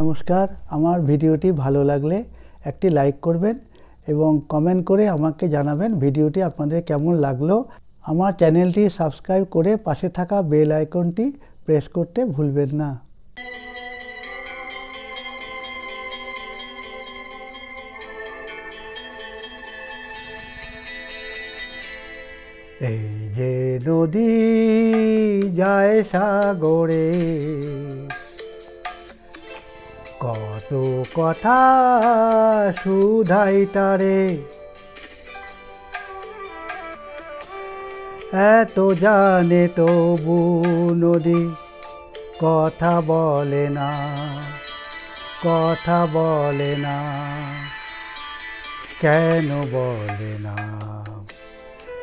নমস্কার, আমার ভিডিওটি ভালো লাগলে একটি লাইক করবেন এবং কমেন্ট করে আমাকে জানাবেন ভিডিওটি আপনাদের কেমন লাগলো। আমার চ্যানেলটি সাবস্ক্রাইব করে পাশে থাকা বেল আইকনটি প্রেস করতে ভুলবেন না। এই যে নদী যায় সাগরে, কত কথা শুধাই তারে, এত জানে তবু নদী কথা বলে না, কথা বলে না, কেন বলে না,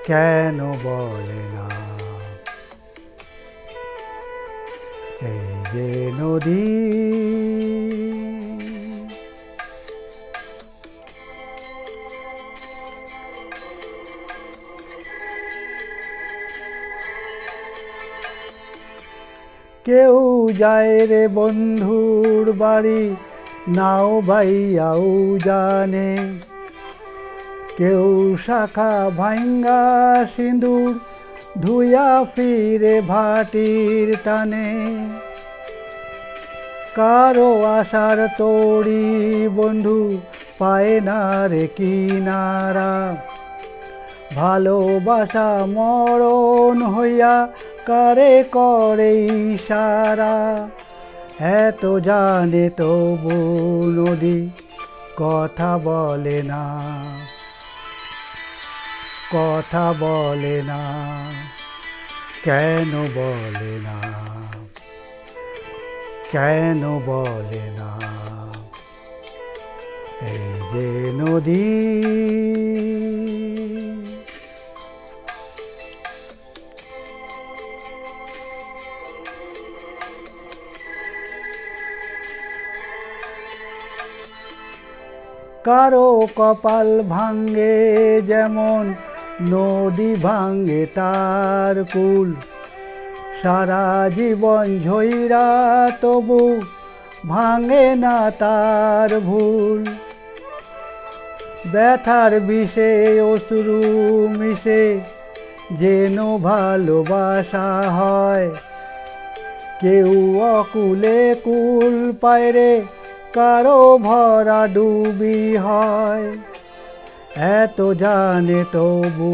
কেন বলে না। এই যে নদী কেউ যায় রে বন্ধুর বাড়ি, নাও বাইয়াও জানে, কেউ শাখা ভাঙ্গা সিঁদুর ধুইয়া ফিরে ভাটির টানে, কারো আশার তরি বন্ধু পায় না রে কিনারা, ভালোবাসা মরণ হইয়া কারে করে ইশারা, এত জানে তবু নদী কথা বলে না, কথা বলে না, কেন বলে না, কেন বলে না। এই যে নদী কারো কপাল ভাঙ্গে যেমন নদী ভাঙ্গে তার কুল, সারা জীবন ঝইরা তবু ভাঙে না তার ভুল, ব্যথার বিষে অশ্রু মিশে যেন ভালোবাসা হয়, কেউ অকুলে কুল পায় রে, কারো ভরা ডুবি হয়, এত জানে তবু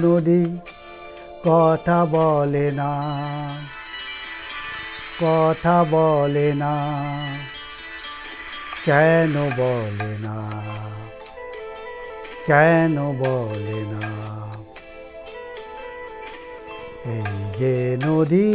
নদী কথা বলে না, কথা বলে না, কেন বলে না, কেন বলে না। এই যে নদী